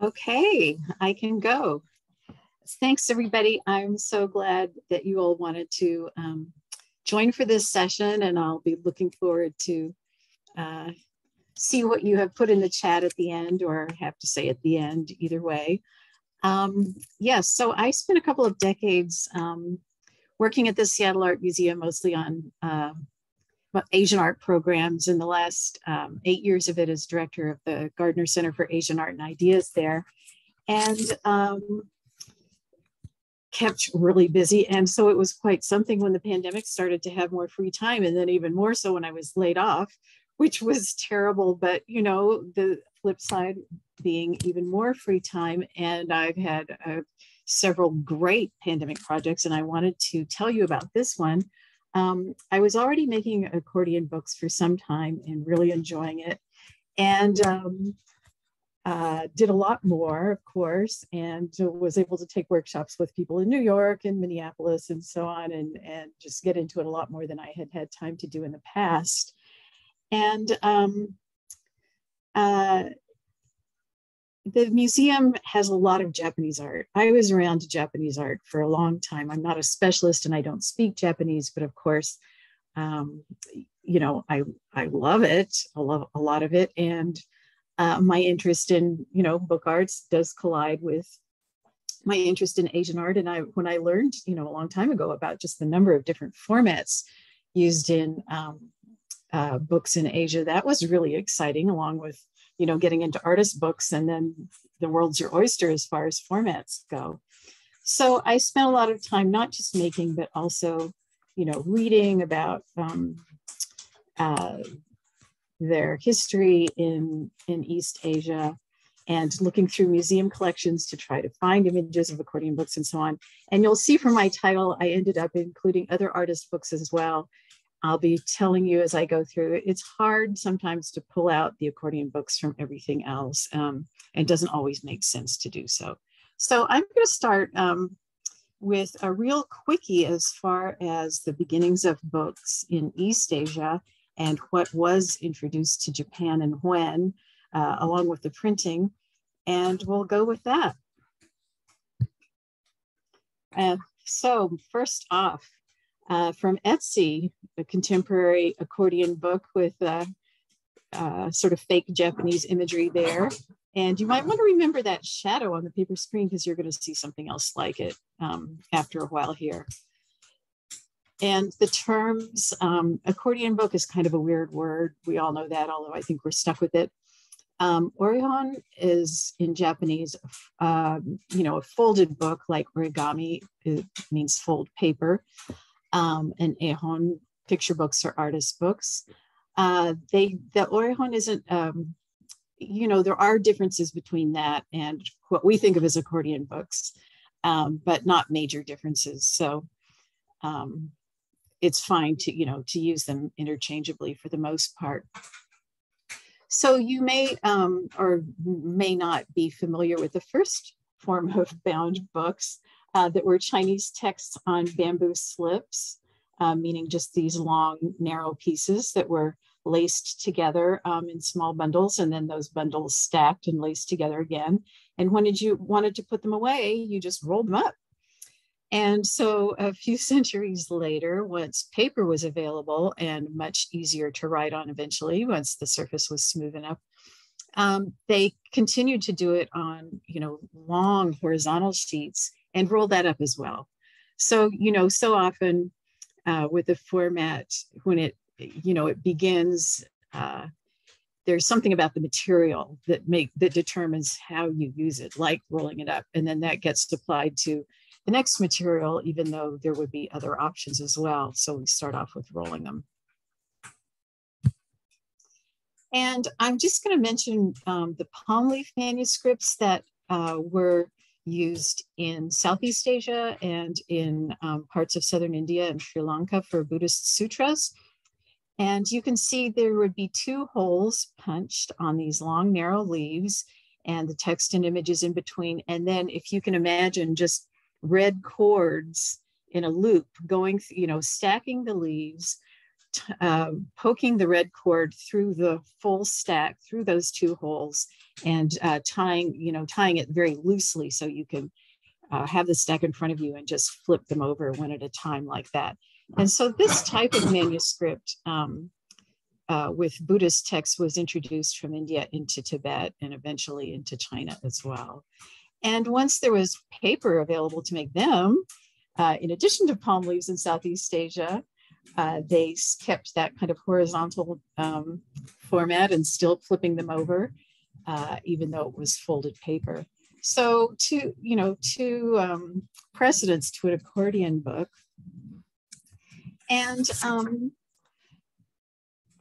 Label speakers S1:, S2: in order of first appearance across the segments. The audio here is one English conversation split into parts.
S1: Okay, I can go. Thanks, everybody. I'm so glad that you all wanted to join for this session, and I'll be looking forward to see what you have put in the chat at the end, or have to say at the end, either way. Yes, so I spent a couple of decades working at the Seattle Art Museum, mostly on Asian art programs, and the last 8 years of it as director of the Gardner Center for Asian Art and Ideas there, and kept really busy. And so it was quite something when the pandemic started to have more free time, and then even more so when I was laid off, which was terrible. But you know, the flip side being even more free time. And I've had several great pandemic projects, and I wanted to tell you about this one. I was already making accordion books for some time and really enjoying it, and did a lot more, of course, and was able to take workshops with people in New York and Minneapolis and so on, and just get into it a lot more than I had time to do in the past. And the museum has a lot of Japanese art. I was around Japanese art for a long time. I'm not a specialist and I don't speak Japanese, but of course, you know, I love it. I love a lot of it. And my interest in, you know, book arts does collide with my interest in Asian art. And when I learned, you know, a long time ago about just the number of different formats used in books in Asia, that was really exciting, along with, you know, getting into artist books, and then the world's your oyster as far as formats go. So I spent a lot of time not just making, but also, you know, reading about their history in East Asia, and looking through museum collections to try to find images of accordion books and so on. And you'll see from my title, I ended up including other artist books as well. I'll be telling you as I go through. It's hard sometimes to pull out the accordion books from everything else, and it doesn't always make sense to do so. So I'm going to start with a real quickie as far as the beginnings of books in East Asia and what was introduced to Japan and when, along with the printing. And we'll go with that. So first off, from Etsy, a contemporary accordion book with sort of fake Japanese imagery there. And you might want to remember that shadow on the paper screen, because you're going to see something else like it after a while here. And the terms, accordion book is kind of a weird word. We all know that, although I think we're stuck with it. Orihon is in Japanese, you know, a folded book, like origami, it means fold paper. And ehon, picture books or artist books. The orihon isn't, you know, there are differences between that and what we think of as accordion books, but not major differences. So it's fine to, you know, to use them interchangeably for the most part. So you may or may not be familiar with the first form of bound books, that were Chinese texts on bamboo slips, meaning just these long, narrow pieces that were laced together in small bundles, and then those bundles stacked and laced together again. And when you wanted to put them away, you just rolled them up. And so a few centuries later, once paper was available and much easier to write on eventually, once the surface was smooth enough, they continued to do it on, you know, long horizontal sheets and roll that up as well. So, you know, so often with the format, when it, you know, it begins, there's something about the material that determines how you use it, like rolling it up. And then that gets applied to the next material, even though there would be other options as well. So we start off with rolling them. And I'm just going to mention the palm leaf manuscripts that were used in Southeast Asia and in parts of southern India and Sri Lanka for Buddhist Sutras. And you can see there would be 2 holes punched on these long, narrow leaves, and the text and images in between. And then if you can imagine just red cords in a loop going, you know, stacking the leaves poking the red cord through the full stack, through those two holes, and tying it very loosely so you can have the stack in front of you and just flip them over one at a time like that. And so this type of manuscript with Buddhist texts was introduced from India into Tibet and eventually into China as well. And once there was paper available to make them, in addition to palm leaves in Southeast Asia, they kept that kind of horizontal format and still flipping them over, even though it was folded paper. So two precedents to an accordion book. And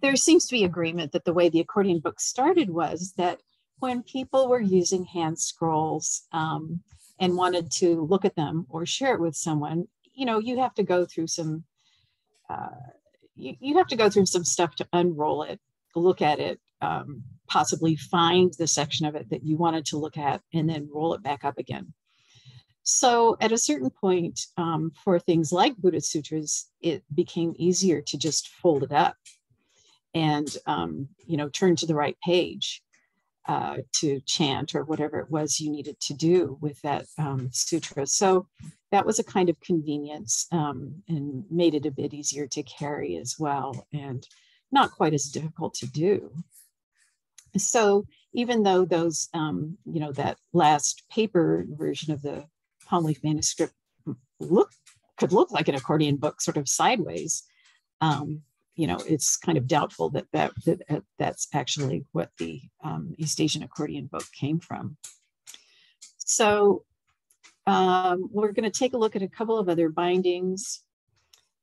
S1: there seems to be agreement that the way the accordion book started was that when people were using hand scrolls and wanted to look at them or share it with someone, you have to go through some you have to go through some stuff to unroll it, look at it, possibly find the section of it that you wanted to look at, and then roll it back up again. So at a certain point, for things like Buddha Sutras, it became easier to just fold it up and turn to the right page to chant or whatever it was you needed to do with that sutra. So that was a kind of convenience and made it a bit easier to carry as well, and not quite as difficult to do. So even though those, that last paper version of the palm leaf manuscript could look like an accordion book sort of sideways, it's kind of doubtful that's actually what the East Asian accordion book came from. So we're going to take a look at a couple of other bindings,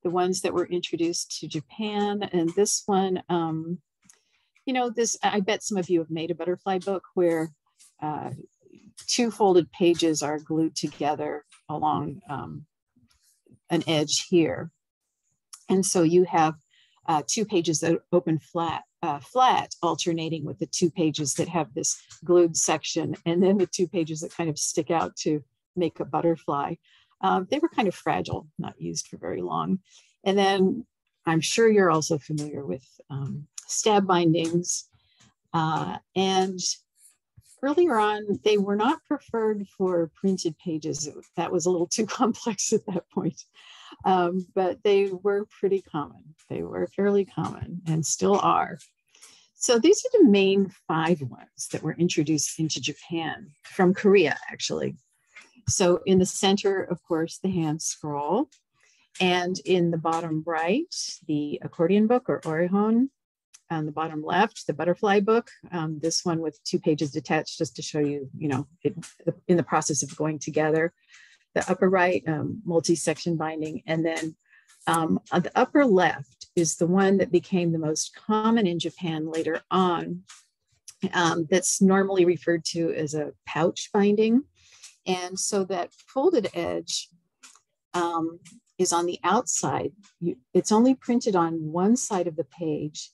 S1: the ones that were introduced to Japan. And this one, I bet some of you have made a butterfly book where two folded pages are glued together along an edge here. And so you have two pages that open flat, alternating with the two pages that have this glued section, and then the two pages that kind of stick out to make a butterfly. They were kind of fragile, not used for very long. And then I'm sure you're also familiar with stab bindings. And earlier on, they were not preferred for printed pages. That was a little too complex at that point. But they were pretty common. They were fairly common and still are. So these are the main 5 ones that were introduced into Japan from Korea, actually. So in the center, of course, the hand scroll, and in the bottom right, the accordion book or orihon. On the bottom left, the butterfly book, this one with 2 pages detached, just to show you, it, in the process of going together. The upper right, multi-section binding. And then on the upper left is the one that became the most common in Japan later on. That's normally referred to as a pouch binding. And so that folded edge is on the outside. It's only printed on one side of the page,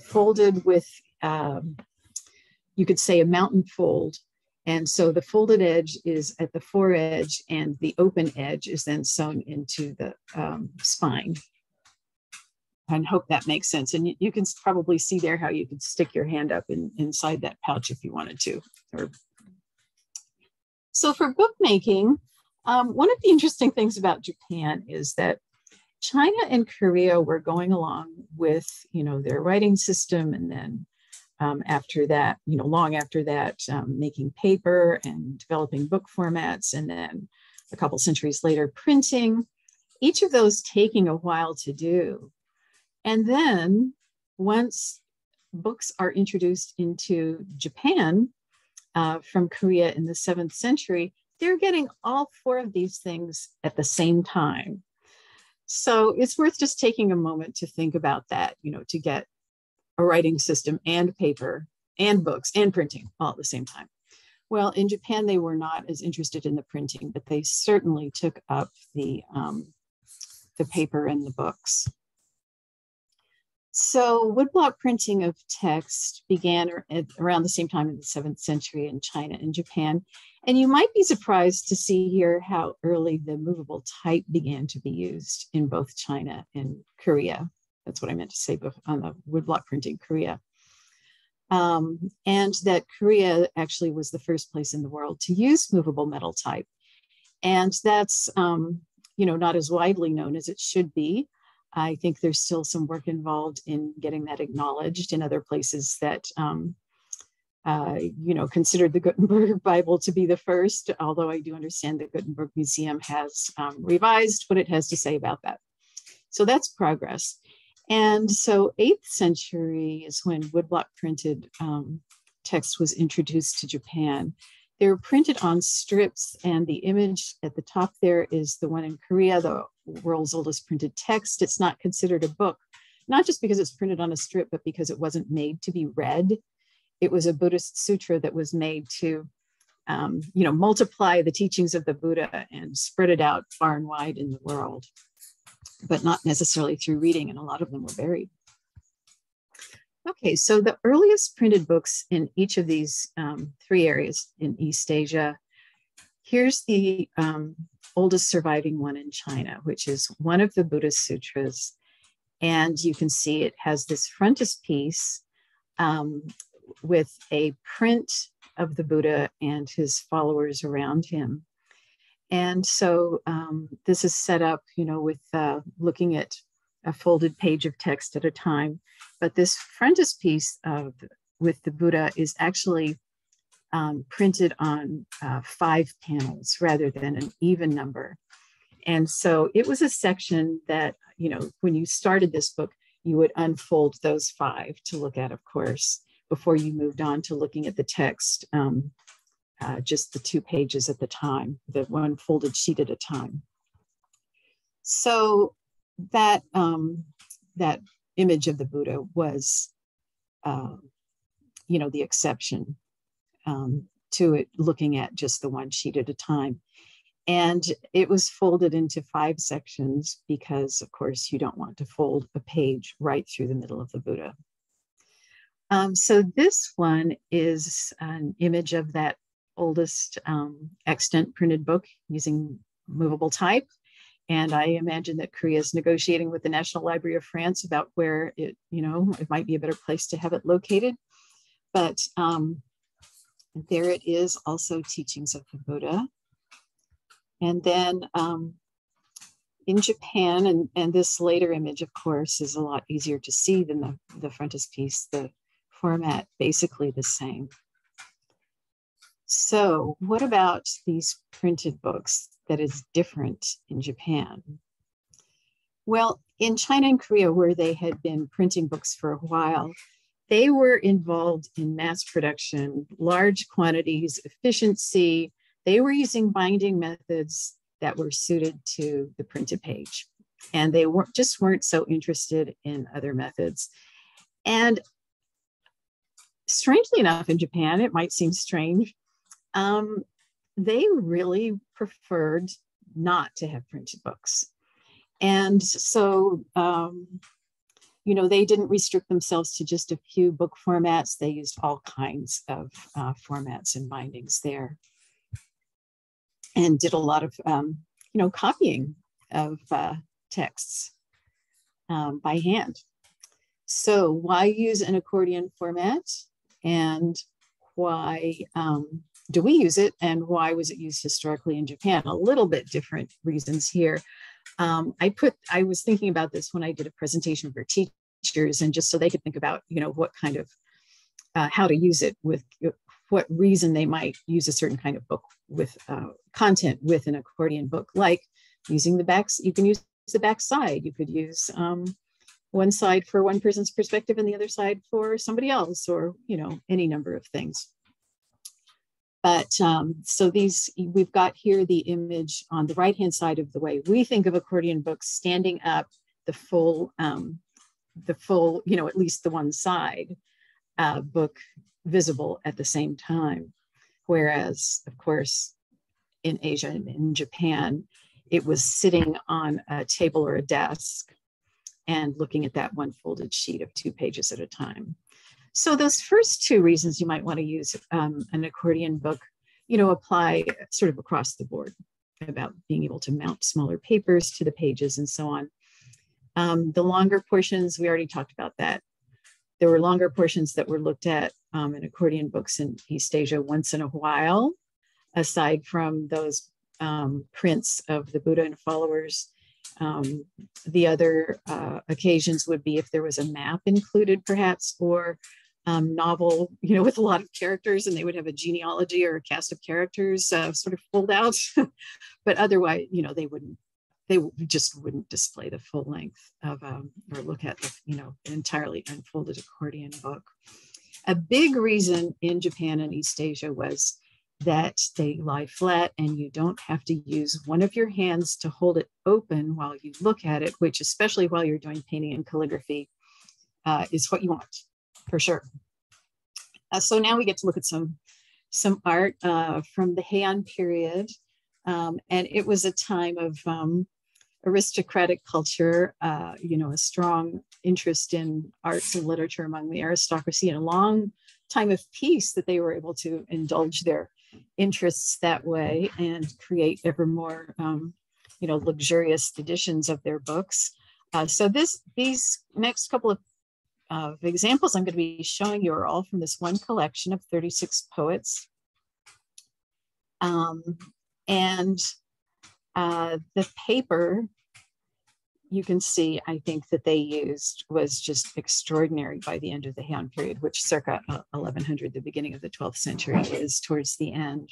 S1: folded with, you could say, a mountain fold. And so the folded edge is at the foredge, and the open edge is then sewn into the spine. I hope that makes sense. And you can probably see there how you could stick your hand up inside that pouch if you wanted to. So for bookmaking, one of the interesting things about Japan is that China and Korea were going along with, their writing system, and then after that, long after that, making paper and developing book formats, and then a couple centuries later, printing, each of those taking a while to do. And then once books are introduced into Japan from Korea in the 7th century, they're getting all 4 of these things at the same time. So it's worth just taking a moment to think about that, to get a writing system and paper and books and printing all at the same time. Well, in Japan, they were not as interested in the printing, but they certainly took up the paper and the books. So woodblock printing of text began around the same time in the 7th century in China and Japan. And you might be surprised to see here how early the movable type began to be used in both China and Korea. That's what I meant to say on the woodblock printing, Korea. And that Korea actually was the first place in the world to use movable metal type. And that's, not as widely known as it should be. I think there's still some work involved in getting that acknowledged in other places that, considered the Gutenberg Bible to be the first, although I do understand the Gutenberg Museum has revised what it has to say about that. So that's progress. And so 8th century is when woodblock printed text was introduced to Japan. They were printed on strips, and the image at the top there is the one in Korea, the world's oldest printed text. It's not considered a book, not just because it's printed on a strip, but because it wasn't made to be read. It was a Buddhist sutra that was made to, multiply the teachings of the Buddha and spread it out far and wide in the world, but not necessarily through reading, and a lot of them were buried. Okay, so the earliest printed books in each of these 3 areas in East Asia, here's the oldest surviving one in China, which is one of the Buddha Sutras. And you can see it has this frontispiece with a print of the Buddha and his followers around him. And so this is set up, with looking at a folded page of text at a time. But this frontispiece with the Buddha is actually printed on 5 panels rather than an even number. And so it was a section that, when you started this book, you would unfold those 5 to look at, of course, before you moved on to looking at the text, just the 2 pages at the time, the one folded sheet at a time. So that image of the Buddha was, the exception to it looking at just the one sheet at a time. And it was folded into 5 sections because, of course, you don't want to fold a page right through the middle of the Buddha. So this one is an image of that oldest extant printed book using movable type. And I imagine that Korea is negotiating with the National Library of France about where it might be a better place to have it located. But there it is, also teachings of the Buddha. And then in Japan, and this later image, of course, is a lot easier to see than the frontispiece, the format basically the same. So what about these printed books that is different in Japan? Well, in China and Korea, where they had been printing books for a while, they were involved in mass production, large quantities, efficiency. They were using binding methods that were suited to the printed page. And they weren't so interested in other methods. And strangely enough, in Japan, it might seem strange, they really preferred not to have printed books. And so, they didn't restrict themselves to just a few book formats. They used all kinds of formats and bindings there, and did a lot of, copying of texts by hand. So why use an accordion format, and why do we use it, and why was it used historically in Japan? A little bit different reasons here. I was thinking about this when I did a presentation for teachers, and just so they could think about, what kind of, how to use it, with what reason they might use a certain kind of book with content with an accordion book, like using the backs. You can use the back side. You could use one side for one person's perspective and the other side for somebody else, or, any number of things. But so we've got here the image on the right-hand side of the way we think of accordion books, standing up, the full, at least the one side book visible at the same time. Whereas, of course, in Asia and in Japan, it was sitting on a table or a desk and looking at that one folded sheet of 2 pages at a time. So those first 2 reasons you might want to use an accordion book, apply sort of across the board, about being able to mount smaller papers to the pages and so on. The longer portions, we already talked about that. There were longer portions that were looked at in accordion books in East Asia once in a while, aside from those prints of the Buddha and followers. The other occasions would be if there was a map included, perhaps, or novel, with a lot of characters, and they would have a genealogy or a cast of characters sort of pulled out. But otherwise, they just wouldn't display the full length of or look at the, an entirely unfolded accordion book. A big reason in Japan and East Asia was that they lie flat and you don't have to use one of your hands to hold it open while you look at it, which, especially while you're doing painting and calligraphy, is what you want, for sure. So now we get to look at some art from the Heian period. And it was a time of aristocratic culture, a strong interest in arts and literature among the aristocracy, and a long time of peace that they were able to indulge their interests that way and create ever more, luxurious editions of their books. So these next couple of examples I'm going to be showing you are all from this one collection of 36 poets. And the paper, you can see, I think, that they used was just extraordinary by the end of the Heian period, which circa 1100, the beginning of the 12th century, is towards the end.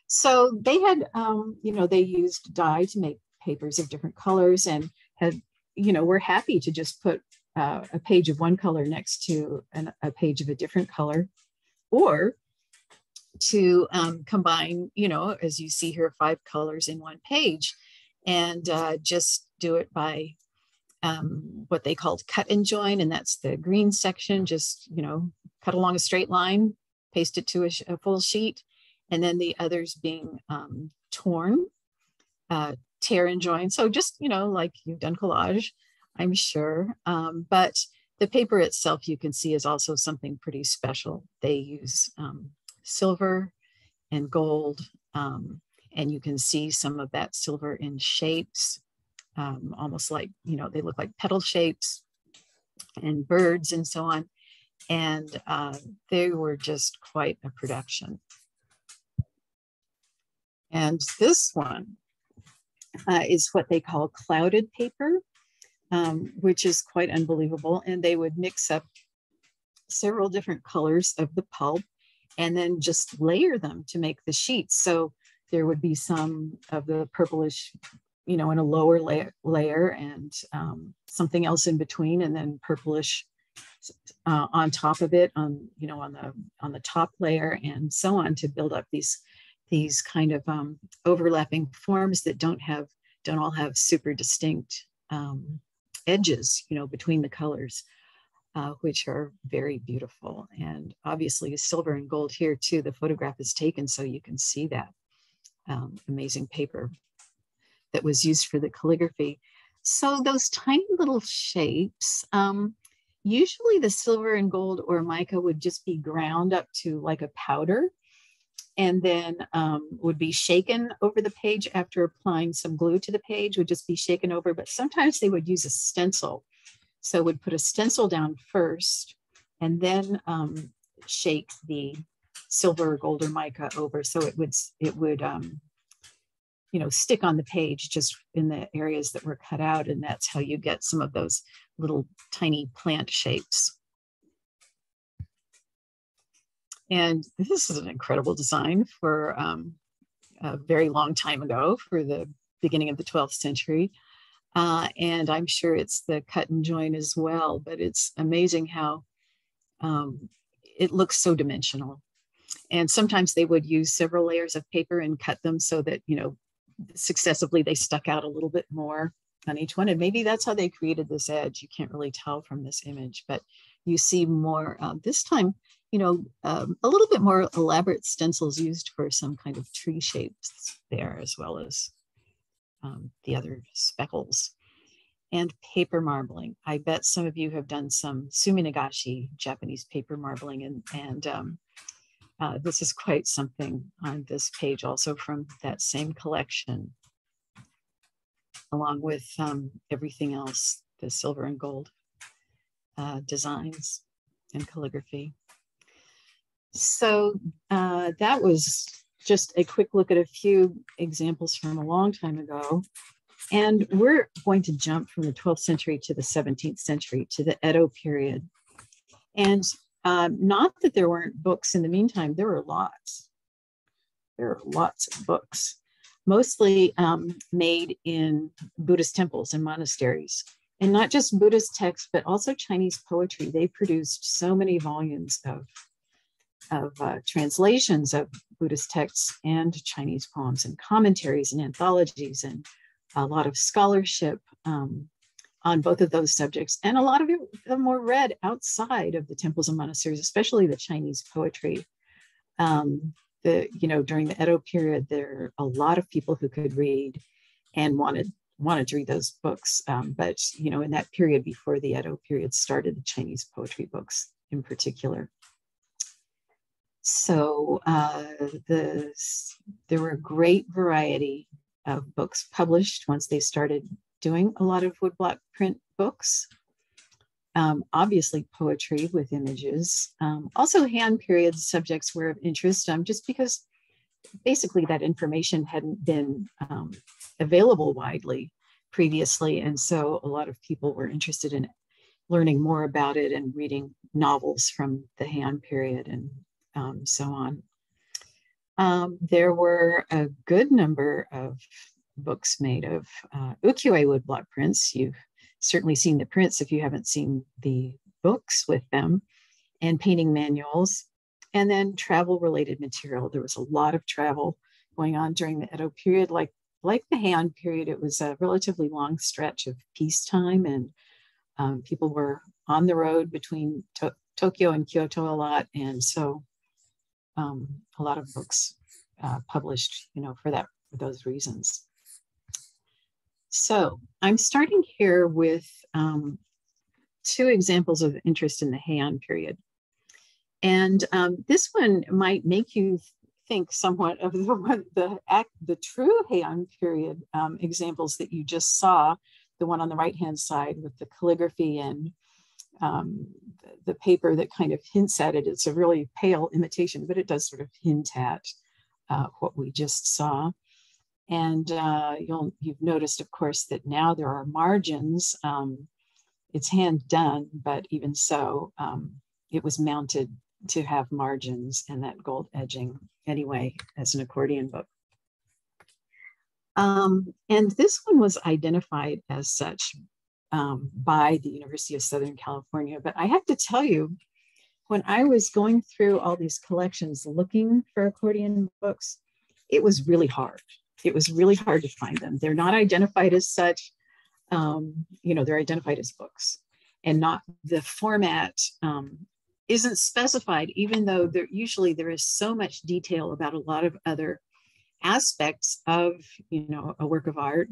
S1: So they had, they used dye to make papers of different colors, and had, were happy to just put a page of one color next to a page of a different color, or to combine, as you see here, 5 colors in one page, and just do it by what they called cut and join, and that's the green section, just, cut along a straight line, paste it to a full sheet, and then the others being torn, tear and join. So just, like you've done collage, I'm sure. But the paper itself, you can see, is also something pretty special. They use silver and gold, and you can see some of that silver in shapes, almost like, they look like petal shapes and birds and so on. And they were just quite a production. And this one is what they call clouded paper, which is quite unbelievable. And they would mix up several different colors of the pulp and then just layer them to make the sheets. So there would be some of the purplish, in a lower layer, and something else in between, and then purplish on top of it, on the top layer, and so on, to build up these kind of overlapping forms that don't all have super distinct edges, between the colors, which are very beautiful. And obviously silver and gold here too. The photograph is taken so you can see that amazing paper that was used for the calligraphy. So those tiny little shapes, usually the silver and gold or mica would just be ground up to like a powder, and then would be shaken over the page after applying some glue to the page, would just be shaken over. But sometimes they would use a stencil. So would put a stencil down first and then shake the silver or gold or mica over. So it would stick on the page just in the areas that were cut out. And that's how you get some of those little tiny plant shapes. And this is an incredible design for a very long time ago, for the beginning of the 12th century. And I'm sure it's the cut and join as well, but it's amazing how it looks so dimensional. And sometimes they would use several layers of paper and cut them so that, successively they stuck out a little bit more on each one. And maybe that's how they created this edge. You can't really tell from this image, but you see more this time, a little bit more elaborate stencils used for some kind of tree shapes there, as well as the other speckles. And paper marbling. I bet some of you have done some suminagashi, Japanese paper marbling, and this is quite something on this page, also from that same collection, along with everything else the silver and gold designs and calligraphy. So that was just a quick look at a few examples from a long time ago. And we're going to jump from the 12th century to the 17th century to the Edo period. And not that there weren't books in the meantime, there were lots. There are lots of books, mostly made in Buddhist temples and monasteries. And not just Buddhist texts, but also Chinese poetry. They produced so many volumes of translations of Buddhist texts and Chinese poems and commentaries and anthologies, and a lot of scholarship on both of those subjects. And a lot of them were read outside of the temples and monasteries, especially the Chinese poetry. During the Edo period, there are a lot of people who could read and wanted to read those books. But in that period before the Edo period started, the Chinese poetry books in particular. So there were a great variety of books published once they started doing a lot of woodblock print books. Obviously poetry with images. Also Heian period subjects were of interest, just because basically that information hadn't been available widely previously. And so a lot of people were interested in learning more about it and reading novels from the Heian period and so on. There were a good number of books made of ukiyo-e woodblock prints. You've certainly seen the prints if you haven't seen the books with them, and painting manuals, and then travel-related material. There was a lot of travel going on during the Edo period. Like the Heian period, it was a relatively long stretch of peacetime, and people were on the road between Tokyo and Kyoto a lot, and so a lot of books published, for those reasons. So I'm starting here with two examples of interest in the Heian period. And this one might make you think somewhat of the true Heian period examples that you just saw, the one on the right-hand side with the calligraphy and the paper that kind of hints at it. It's a really pale imitation, but it does sort of hint at what we just saw. And you've noticed, of course, that now there are margins. It's hand done, but even so, it was mounted to have margins and that gold edging anyway as an accordion book. And this one was identified as such by the University of Southern California. But I have to tell you, when I was going through all these collections looking for accordion books, it was really hard. It was really hard to find them. They're not identified as such. They're identified as books, and not the format isn't specified, even though there is so much detail about a lot of other aspects of a work of art,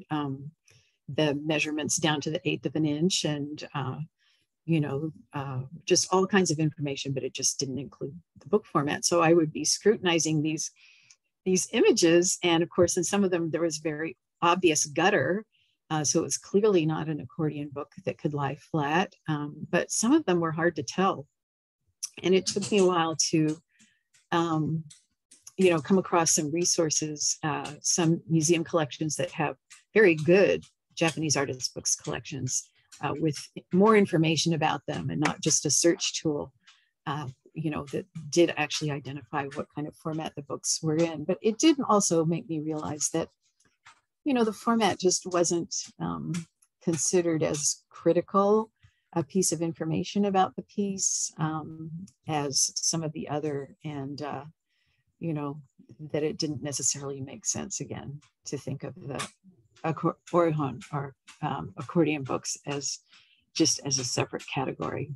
S1: the measurements down to the 1/8 of an inch, and just all kinds of information, but it just didn't include the book format. So I would be scrutinizing these images, and of course in some of them there was very obvious gutter, so it was clearly not an accordion book that could lie flat, but some of them were hard to tell. And it took me a while to come across some resources, some museum collections that have very good Japanese artist books collections with more information about them, and not just a search tool, that did actually identify what kind of format the books were in. But it did also make me realize that, the format just wasn't considered as critical a piece of information about the piece as some of the other, and that it didn't necessarily make sense again to think of the orihon or accordion books as just as a separate category.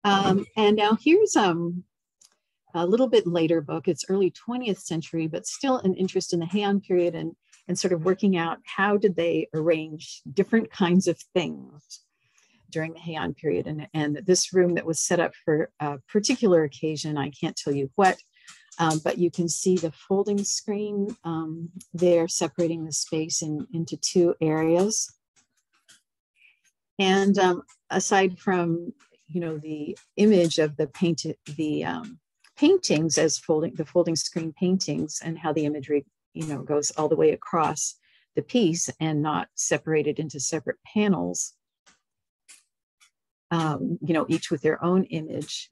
S1: And now here's a little bit later book. It's early 20th century, but still an interest in the Heian period, and sort of working out how did they arrange different kinds of things during the Heian period. And this room that was set up for a particular occasion, I can't tell you what, but you can see the folding screen there separating the space into two areas. And aside from, you know, the image of the paintings as the folding screen paintings, and how the imagery, you know, goes all the way across the piece and not separated into separate panels, you know, each with their own image,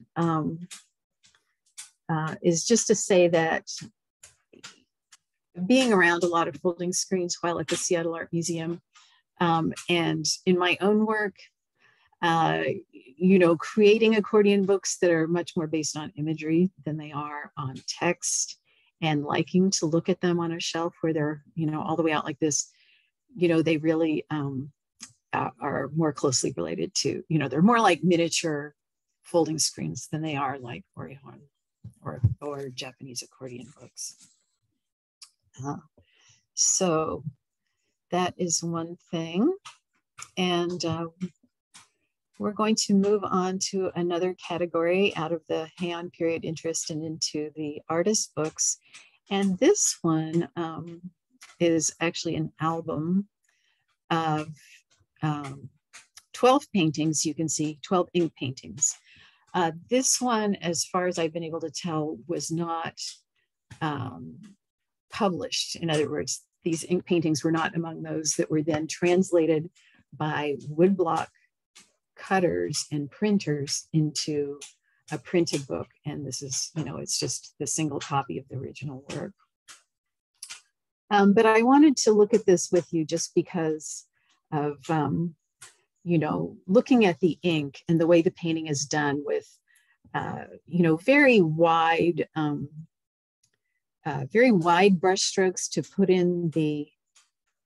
S1: is just to say that being around a lot of folding screens while at the Seattle Art Museum, and in my own work, you know, creating accordion books that are much more based on imagery than they are on text, and liking to look at them on a shelf where they're, you know, all the way out like this, you know, they really are more closely related to, you know, they're more like miniature folding screens than they are like orihon or Japanese accordion books. So that is one thing. And we're going to move on to another category out of the Heian period interest and into the artist books. And this one is actually an album of 12 paintings. You can see 12 ink paintings. This one, as far as I've been able to tell, was not published. In other words, these ink paintings were not among those that were then translated by woodblock cutters and printers into a printed book. And this is, you know, it's just the single copy of the original work. But I wanted to look at this with you just because of, you know, looking at the ink and the way the painting is done with, you know, very wide brush strokes to put in the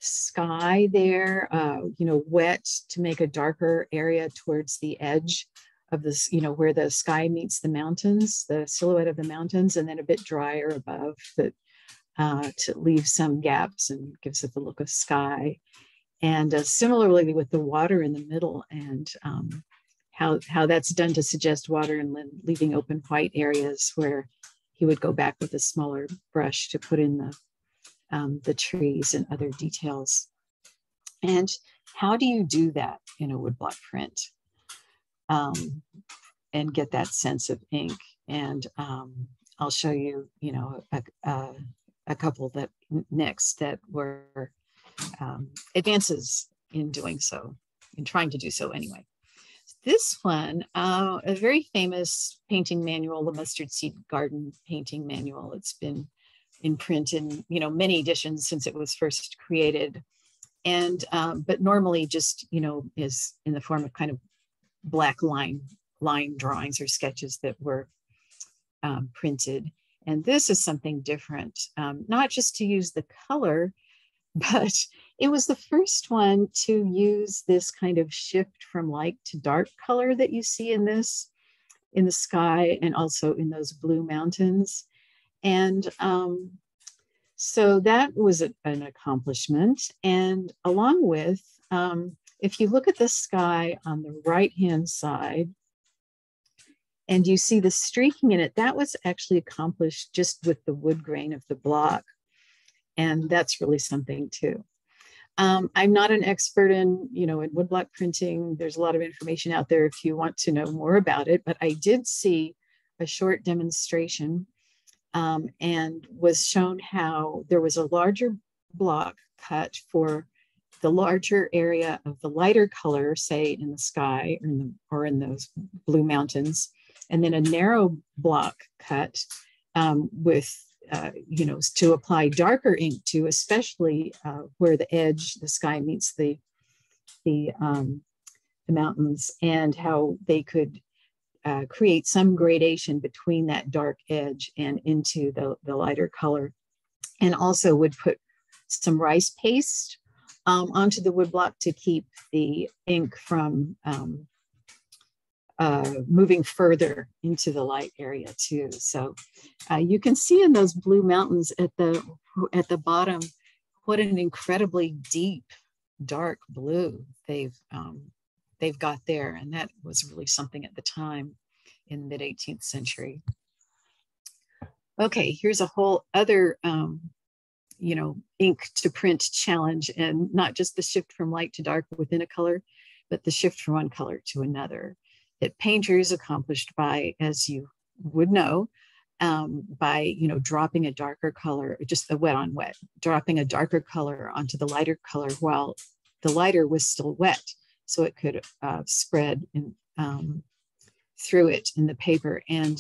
S1: sky there, you know, wet to make a darker area towards the edge of this, you know, where the sky meets the mountains, the silhouette of the mountains, and then a bit drier above that to leave some gaps and gives it the look of sky. And similarly with the water in the middle, and how that's done to suggest water and leaving open white areas where he would go back with a smaller brush to put in the trees and other details. And how do you do that in a woodblock print and get that sense of ink? And I'll show you, you know, a couple that next that were advances in doing so, in trying to do so anyway. This one, a very famous painting manual, the Mustard Seed Garden painting manual. It's been in print in, you know, many editions since it was first created. And, but normally just, you know, is in the form of kind of black line drawings or sketches that were printed. And this is something different, not just to use the color, but it was the first one to use this kind of shift from light to dark color that you see in this, in the sky, and also in those blue mountains. And so that was an accomplishment. And along with, if you look at the sky on the right-hand side, and you see the streaking in it, that was actually accomplished just with the wood grain of the block. And that's really something too. I'm not an expert in, you know, in woodblock printing. There's a lot of information out there if you want to know more about it, but I did see a short demonstration and was shown how there was a larger block cut for the larger area of the lighter color, say in the sky or in those blue mountains, and then a narrow block cut with you know, to apply darker ink to, especially where the edge, the sky meets the mountains, and how they could create some gradation between that dark edge and into the lighter color. And also would put some rice paste onto the woodblock to keep the ink from moving further into the light area too. So you can see in those blue mountains at the bottom what an incredibly deep, dark blue they've got there, and that was really something at the time in the mid-18th century. Okay, here's a whole other you know, ink to print challenge, and not just the shift from light to dark within a color, but the shift from one color to another that painters accomplished by, as you would know, by dropping a darker color, just the wet on wet, dropping a darker color onto the lighter color while the lighter was still wet, so it could spread through it in the paper. And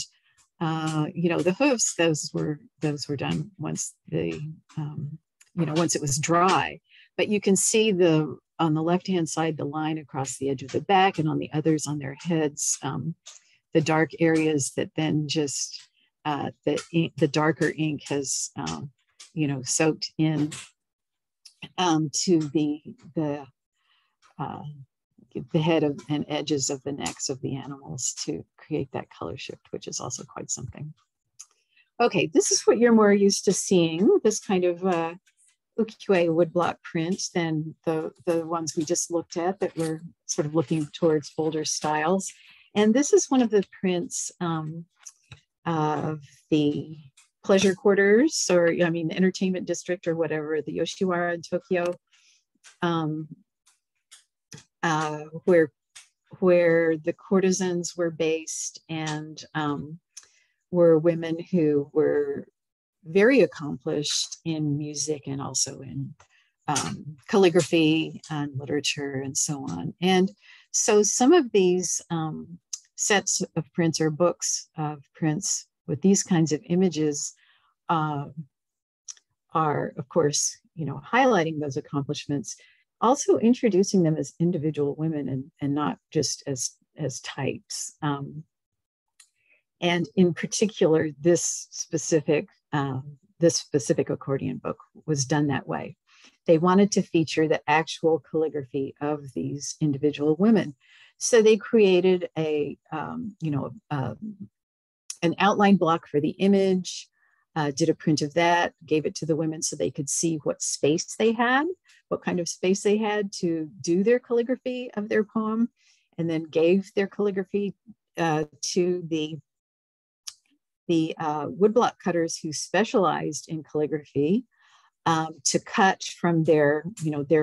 S1: the hoofs, those were done once once it was dry. But you can see on the left-hand side, the line across the edge of the back, and on the others on their heads, the dark areas that then just the darker ink has soaked in to the head and edges of the necks of the animals to create that color shift, which is also quite something. Okay, this is what you're more used to seeing, this kind of ukiyo-e woodblock print than the ones we just looked at that were sort of looking towards older styles. And this is one of the prints of the pleasure quarters, or the entertainment district or whatever, the Yoshiwara in Tokyo, where the courtesans were based, and were women who were very accomplished in music and also in calligraphy and literature and so on. And so some of these sets of prints or books of prints with these kinds of images are, of course, highlighting those accomplishments, also introducing them as individual women and not just as types. And in particular, this specific accordion book was done that way. They wanted to feature the actual calligraphy of these individual women. So they created an outline block for the image, did a print of that, gave it to the women so they could see what space they had, what kind of space they had to do their calligraphy of their poem, and then gave their calligraphy to the woodblock cutters who specialized in calligraphy to cut from their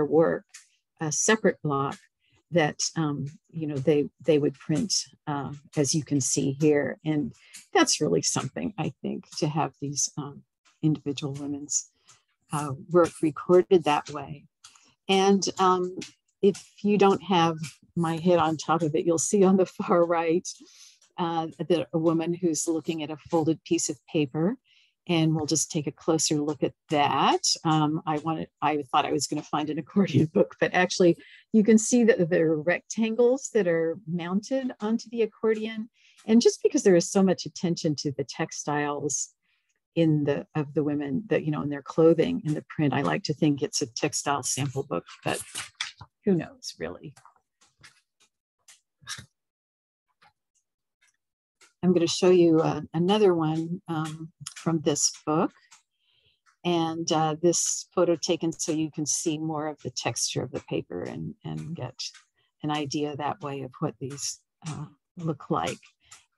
S1: work a separate block that they would print, as you can see here. And that's really something, I think, to have these individual women's work recorded that way. And if you don't have my head on top of it, you'll see on the far right a woman who's looking at a folded piece of paper. And we'll just take a closer look at that. I thought I was going to find an accordion book, but actually you can see that there are rectangles that are mounted onto the accordion. And just because there is so much attention to the textiles of the women that, in their clothing in the print, I like to think it's a textile sample book, but who knows really. I'm going to show you another one from this book. And this photo taken so you can see more of the texture of the paper and get an idea that way of what these look like.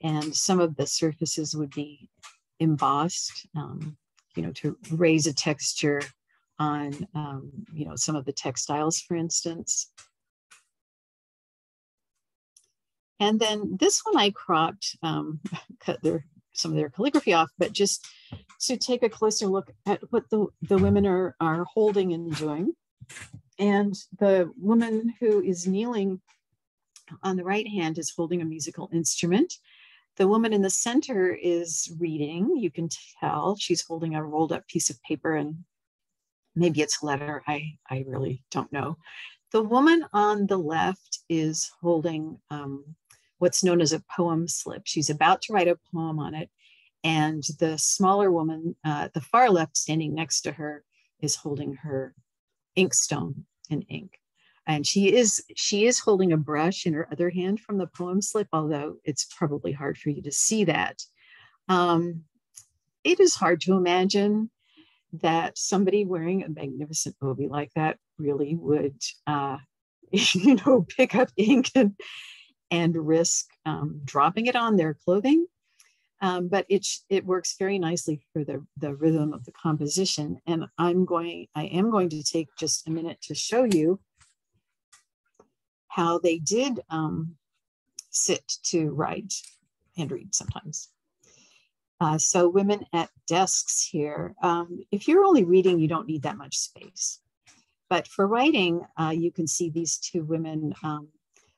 S1: And some of the surfaces would be embossed, to raise a texture on, some of the textiles, for instance. And then this one I cropped, cut some of their calligraphy off, but just to take a closer look at what the women are holding and doing. And the woman who is kneeling on the right hand is holding a musical instrument. The woman in the center is reading. You can tell she's holding a rolled up piece of paper, and maybe it's a letter. I really don't know. The woman on the left is holding what's known as a poem slip. She's about to write a poem on it. And the smaller woman at the far left, standing next to her, is holding her inkstone and ink. And she is holding a brush in her other hand from the poem slip, although it's probably hard for you to see that. It is hard to imagine that somebody wearing a magnificent obi like that really would, pick up ink and risk dropping it on their clothing. But it works very nicely for the rhythm of the composition. And I am going to take just a minute to show you how they did sit to write and read sometimes. So women at desks here, if you're only reading, you don't need that much space. But for writing, you can see these two women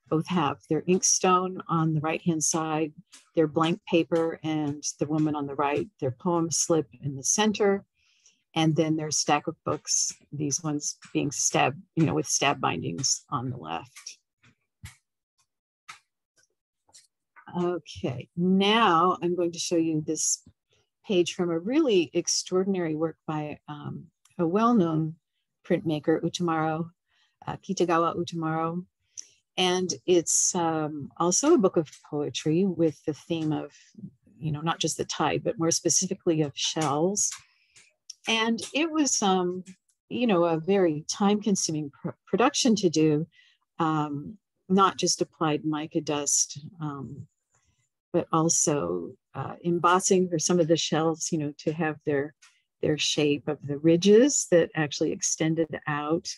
S1: both have their inkstone on the right-hand side, their blank paper, and the woman on the right, their poem slip in the center, and then their stack of books, these ones being stabbed, with stab bindings on the left. Okay, now I'm going to show you this page from a really extraordinary work by a well-known printmaker, Utamaro Kitagawa Utamaro. And it's also a book of poetry with the theme of, not just the tide, but more specifically of shells. And it was, a very time-consuming production to do, not just applied mica dust, but also embossing for some of the shells, to have their shape of the ridges that actually extended out.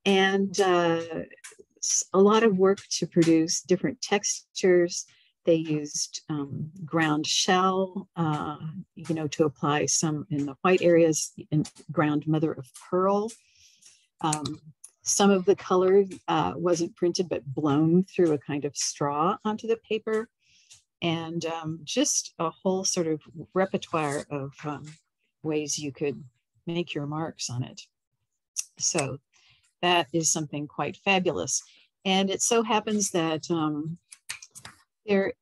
S1: And a lot of work to produce different textures. They used ground shell, to apply some in the white areas, and ground mother of pearl. Some of the color wasn't printed, but blown through a kind of straw onto the paper. And just a whole sort of repertoire of ways you could make your marks on it. So that is something quite fabulous. And it so happens that there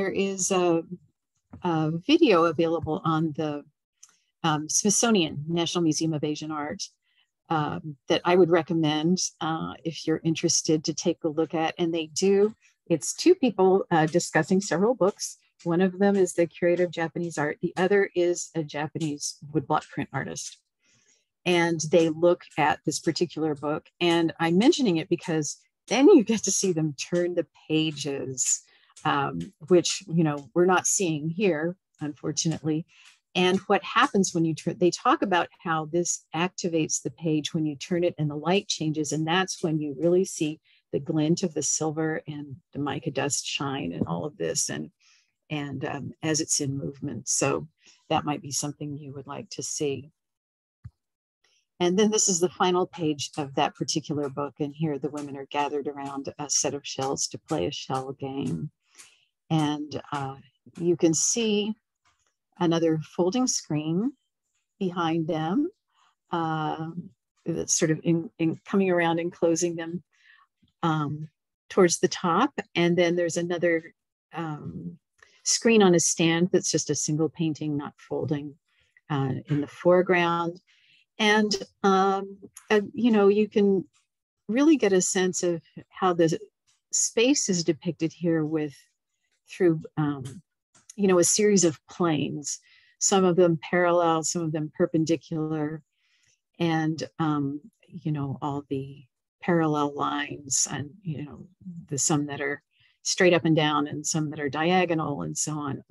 S1: is a video available on the Smithsonian National Museum of Asian Art that I would recommend if you're interested to take a look at. And they do, it's two people discussing several books. One of them is the curator of Japanese art. The other is a Japanese woodblock print artist. And they look at this particular book. And I'm mentioning it because then you get to see them turn the pages, which, we're not seeing here, unfortunately. And what happens when you turn, they talk about how this activates the page when you turn it and the light changes. And that's when you really see the glint of the silver and the mica dust shine and all of this. And as it's in movement. So that might be something you would like to see. And then this is the final page of that particular book. And here the women are gathered around a set of shells to play a shell game. And you can see another folding screen behind them that's sort of coming around and closing them towards the top. And then there's another screen on a stand that's just a single painting, not folding, in the foreground. And, you can really get a sense of how the space is depicted here through a series of planes, some of them parallel, some of them perpendicular, and, all the parallel lines and, the some that are straight up and down and some that are diagonal and so on,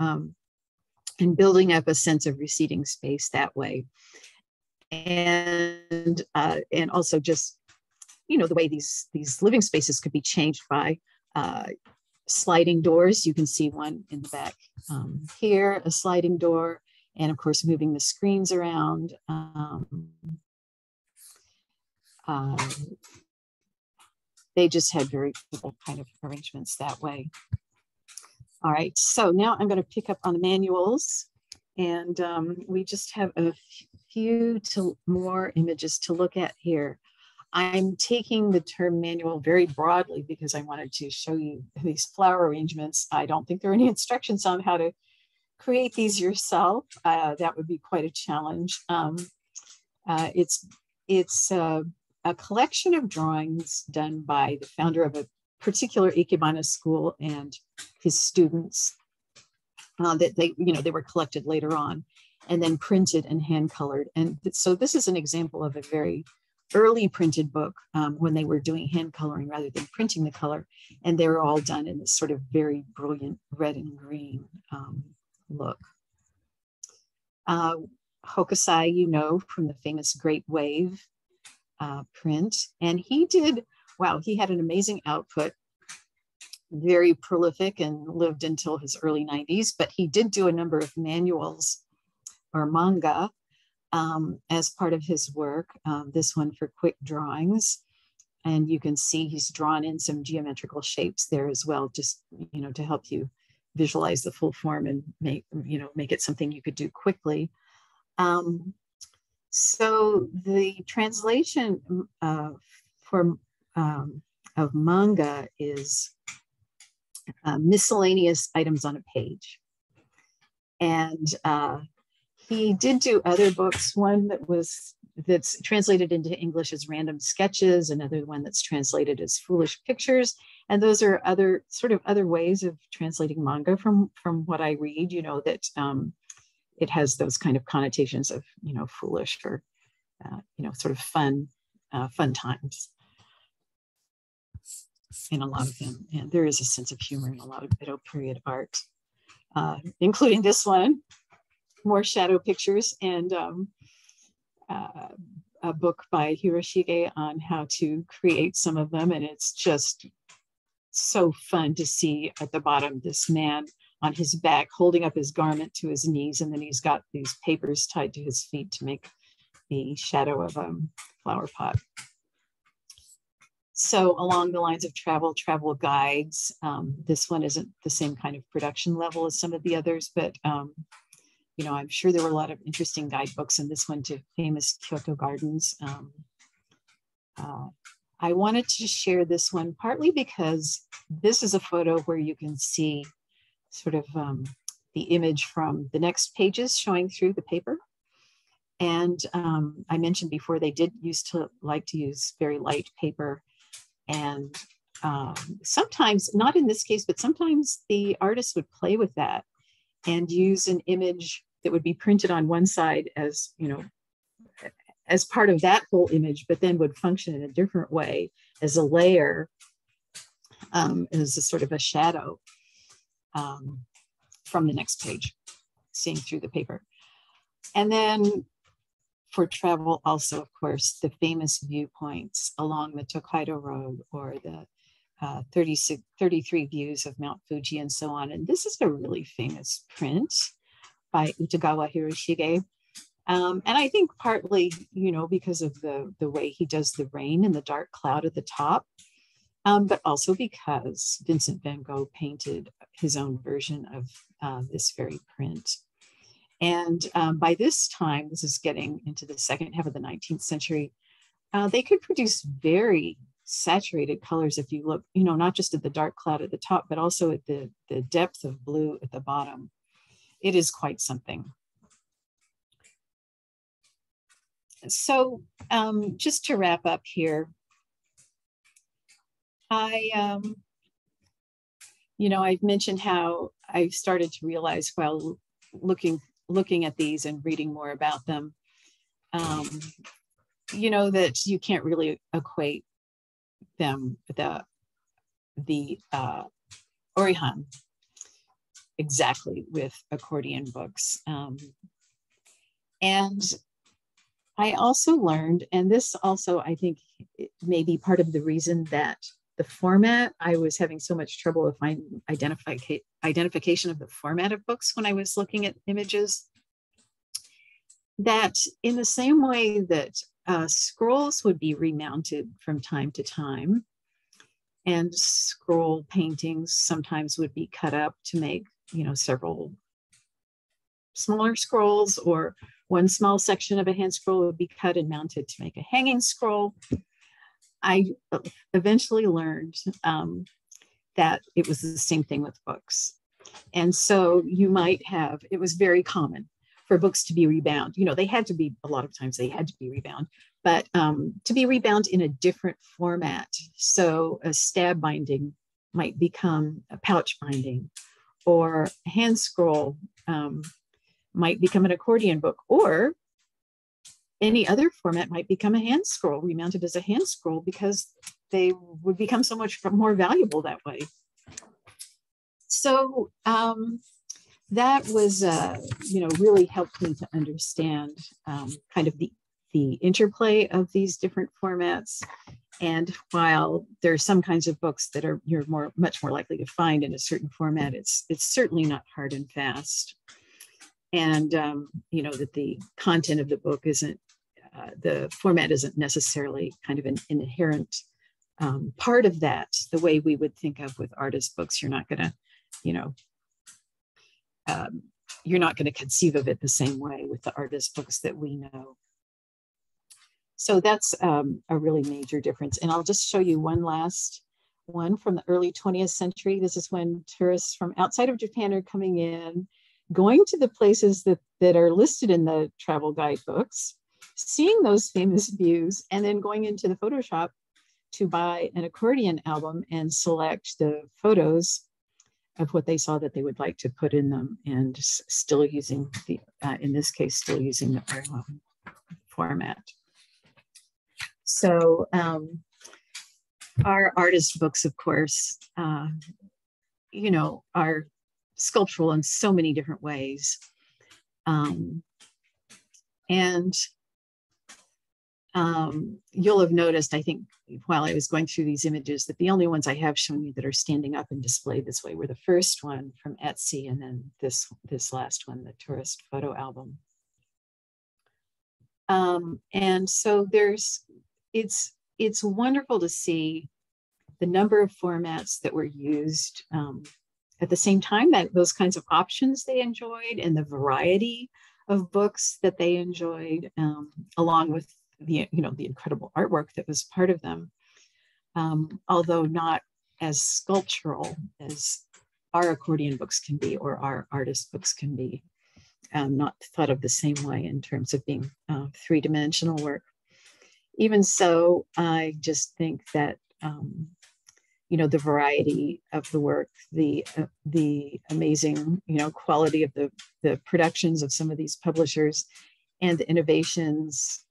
S1: and building up a sense of receding space that way. And also just, the way these living spaces could be changed by sliding doors. You can see one in the back here, a sliding door, and of course, moving the screens around. They just had very cool kind of arrangements that way. All right, so now I'm going to pick up on the manuals, and we just have a few more images to look at here. I'm taking the term manual very broadly because I wanted to show you these flower arrangements. I don't think there are any instructions on how to create these yourself. That would be quite a challenge. It's a collection of drawings done by the founder of a particular Ikebana school and his students that they were collected later on and then printed and hand colored. And so this is an example of a very early printed book when they were doing hand coloring rather than printing the color. And they were all done in this sort of very brilliant red and green look. Hokusai, from the famous Great Wave print. And he did, wow, he had an amazing output, very prolific, and lived until his early 90s. But he did do a number of manuals or manga as part of his work. This one for quick drawings. And you can see he's drawn in some geometrical shapes there as well, just, you know, to help you visualize the full form and make it something you could do quickly. So the translation of manga is miscellaneous items on a page. And he did do other books, one that's translated into English as Random Sketches, another one that's translated as Foolish Pictures. And those are other ways of translating manga from what I read, you know, that it has those kind of connotations of, you know, foolish or, you know, sort of fun times in a lot of them. And there is a sense of humor in a lot of Edo period art, including this one. More shadow pictures, and a book by Hiroshige on how to create some of them. And it's just so fun to see at the bottom this man on his back holding up his garment to his knees, and then he's got these papers tied to his feet to make the shadow of a flower pot. So along the lines of travel guides, this one isn't the same kind of production level as some of the others, but you know, I'm sure there were a lot of interesting guidebooks in this one to famous Kyoto gardens. I wanted to share this one partly because this is a photo where you can see sort of the image from the next pages showing through the paper. And I mentioned before, they did like to use very light paper. And sometimes, not in this case, but sometimes the artist would play with that and use an image that would be printed on one side as, you know, as part of that whole image, but then would function in a different way as a layer, as a sort of a shadow from the next page, seeing through the paper. And then for travel also, of course, the famous viewpoints along the Tokaido Road, or the 33 views of Mount Fuji and so on. And this is a really famous print by Kitagawa Hiroshige. And I think partly, you know, because of the way he does the rain and the dark cloud at the top, but also because Vincent van Gogh painted his own version of this very print. And by this time, this is getting into the second half of the 19th century, they could produce very saturated colors if you look, you know, not just at the dark cloud at the top, but also at the depth of blue at the bottom. It is quite something. So just to wrap up here, you know, I've mentioned how I started to realize while looking at these and reading more about them, you know, that you can't really equate them, the orihon, exactly with accordion books. And I also learned, and this also, I think, may be part of the reason that the format, I was having so much trouble with finding identification of the format of books when I was looking at images, that in the same way that scrolls would be remounted from time to time, and scroll paintings sometimes would be cut up to make, you know, several smaller scrolls, or one small section of a hand scroll would be cut and mounted to make a hanging scroll. I eventually learned that it was the same thing with books. And so you might have, it was very common for books to be rebound. You know, they had to be, a lot of times they had to be rebound, but to be rebound in a different format. So a stab binding might become a pouch binding, or a hand scroll might become an accordion book, or any other format might become a hand scroll, remounted as a hand scroll, because they would become so much more valuable that way. So that was, you know, really helped me to understand kind of the the interplay of these different formats. And while there are some kinds of books that you're much more likely to find in a certain format, it's certainly not hard and fast. And you know, that the content of the book isn't, the format isn't necessarily kind of an inherent part of that, the way we would think of with artist books. You're not going to, you know, you're not going to conceive of it the same way with the artist books that we know. So that's a really major difference. And I'll just show you one last one from the early 20th century. This is when tourists from outside of Japan are coming in, going to the places that are listed in the travel guidebooks, seeing those famous views, and then going into the photo shop to buy an accordion album and select the photos of what they saw that they would like to put in them, and still using the, in this case, still using the orihon format. So our artist books, of course, you know, are sculptural in so many different ways. You'll have noticed, I think, while I was going through these images, that the only ones I have shown you that are standing up and displayed this way were the first one from Etsy, and then this last one, the tourist photo album. And so it's wonderful to see the number of formats that were used at the same time, that those kinds of options they enjoyed, and the variety of books that they enjoyed, along with the, you know, the incredible artwork that was part of them, although not as sculptural as our accordion books can be, or our artist books can be, not thought of the same way in terms of being three-dimensional work. Even so, I just think that you know, the variety of the work, the amazing, you know, quality of the productions of some of these publishers, and the innovations,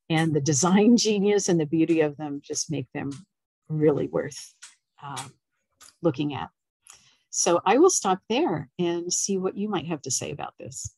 S1: and the design genius and the beauty of them just make them really worth looking at. So I will stop there and see what you might have to say about this.